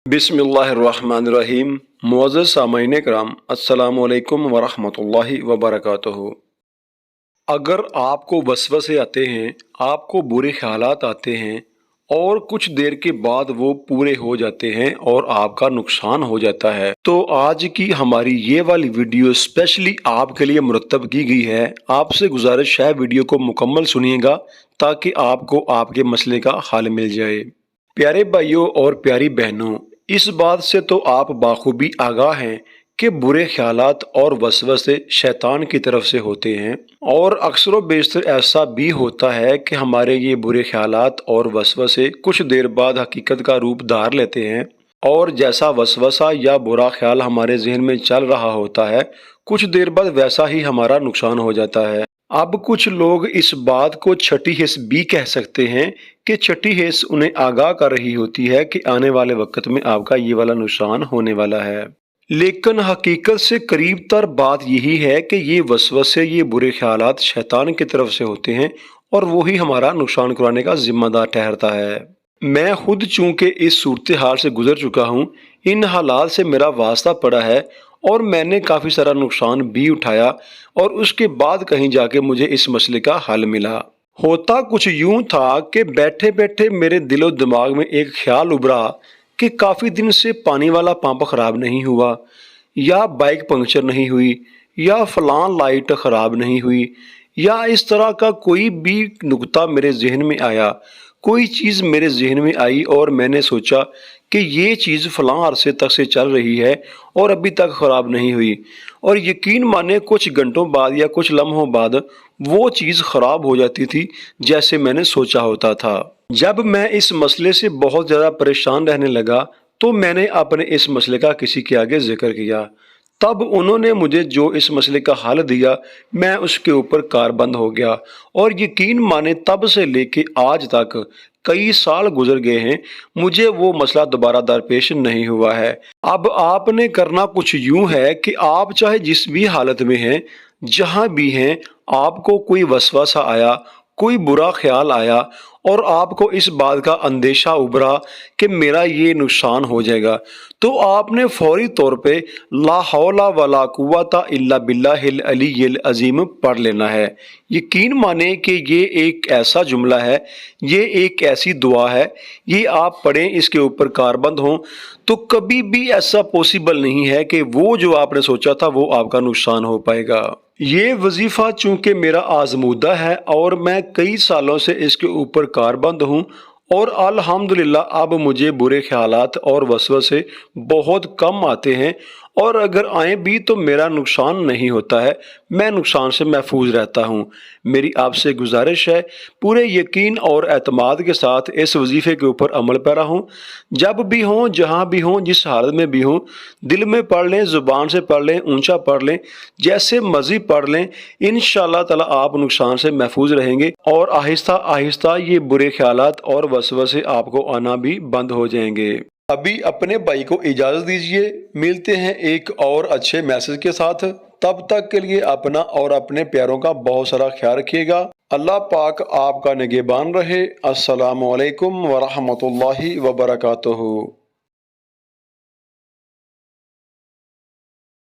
बिस्मिल्लाहिर्रहमानिर्रहीम। मुअज़्ज़ज़ सामईन कराम, अस्सलामु अलैकुम वरहमतुल्लाहि वबरकातुहू। अगर आपको वसवसे आते हैं, आपको बुरे ख्यालात आते हैं और कुछ देर के बाद वो पूरे हो जाते हैं और आपका नुकसान हो जाता है, तो आज की हमारी ये वाली वीडियो स्पेशली आपके लिए मुरतब की गई है। आपसे गुजारिश है वीडियो को मुकम्मल सुनिएगा ताकि आपको आपके मसले का हल मिल जाए। प्यारे भाइयों और प्यारी बहनों, इस बात से तो आप बाखूबी आगाह हैं कि बुरे ख्यालात और वसवसे शैतान की तरफ से होते हैं और अक्सर व बेशतर ऐसा भी होता है कि हमारे ये बुरे ख्यालात और वसवसे कुछ देर बाद हकीकत का रूप धार लेते हैं और जैसा वसवसा या बुरा ख्याल हमारे जहन में चल रहा होता है, कुछ देर बाद वैसा ही हमारा नुकसान हो जाता है। अब कुछ लोग इस बात को छठी हिस्स भी कह सकते हैं कि छठी हिस्स उन्हें आगाह कर रही होती है कि आने वाले वक्त में आपका ये वाला नुकसान होने वाला है। लेकिन हकीकत से करीब तर बात यही है कि ये वसवसे, ये बुरे ख्यालात शैतान की तरफ से होते हैं और वही हमारा नुकसान कराने का जिम्मेदार ठहरता है। मैं खुद चूंकि इस सूरत हाल से गुजर चुका हूँ, इन हालात से मेरा वास्ता पड़ा है और मैंने काफ़ी सारा नुकसान भी उठाया और उसके बाद कहीं जाके मुझे इस मसले का हल मिला। होता कुछ यूं था कि बैठे बैठे मेरे दिलो दिमाग में एक ख्याल उभरा कि काफ़ी दिन से पानी वाला पंप खराब नहीं हुआ, या बाइक पंक्चर नहीं हुई, या फलां लाइट खराब नहीं हुई, या इस तरह का कोई भी नुक्ता मेरे जहन में आया, कोई चीज़ मेरे जहन में आई और मैंने सोचा कि ये चीज़ फलां अरसे तक से चल रही है और अभी तक ख़राब नहीं हुई, और यकीन माने कुछ घंटों बाद या कुछ लम्हों बाद वो चीज़ ख़राब हो जाती थी जैसे मैंने सोचा होता था। जब मैं इस मसले से बहुत ज़्यादा परेशान रहने लगा तो मैंने अपने इस मसले का किसी के आगे जिक्र किया। तब उन्होंने मुझे जो इस मसले का हल दिया, मैं उसके ऊपर कारबंद हो गया और यकीन माने तब से लेके आज तक कई साल गुजर गए हैं, मुझे वो मसला दोबारा दरपेश नहीं हुआ है। अब आपने करना कुछ यूं है कि आप चाहे जिस भी हालत में हैं, जहां भी हैं, आपको कोई वसवसा आया, कोई बुरा ख्याल आया और आपको इस बात का अंदेशा उभरा कि मेरा ये नुकसान हो जाएगा, तो आपने फौरी तौर पे ला हौला वला कुव्वता इल्ला बिल्लाहिल अलीय्यिल अज़ीम पढ़ लेना है। यकीन माने कि ये एक ऐसा जुमला है, ये एक ऐसी दुआ है, ये आप पढ़ें, इसके ऊपर कारबंद हों, तो कभी भी ऐसा पॉसिबल नहीं है कि वो जो आपने सोचा था वो आपका नुकसान हो पाएगा। ये वजीफ़ा चूँकि मेरा आज़मूदा है और मैं कई सालों से इसके ऊपर कारबंद हूँ और अल्हम्दुलिल्लाह अब मुझे बुरे ख्यालात और वसवसे बहुत कम आते हैं, और अगर आए भी तो मेरा नुकसान नहीं होता है, मैं नुकसान से महफूज रहता हूँ। मेरी आपसे गुजारिश है, पूरे यकीन और एतमाद के साथ इस वजीफ़े के ऊपर अमल पैरा हूँ। जब भी हों, जहाँ भी हों, जिस हालत में भी हों, दिल में पढ़ लें, ज़ुबान से पढ़ लें, ऊंचा पढ़ लें, जैसे मर्जी पढ़ लें, इंशाअल्लाह ताला आप नुकसान से महफूज रहेंगे और आहिस्ता आहिस्ता ये बुरे ख्यालात और वसवसे आपको आना भी बंद हो जाएंगे। अभी अपने भाई को इजाज़त दीजिए, मिलते हैं एक और अच्छे मैसेज के साथ। तब तक के लिए अपना और अपने प्यारों का बहुत सारा ख्याल रखिएगा। अल्लाह पाक आपका निगहबान रहे। अस्सलामु अलैकुम वरहमतुल्लाहि वबरकातुहू।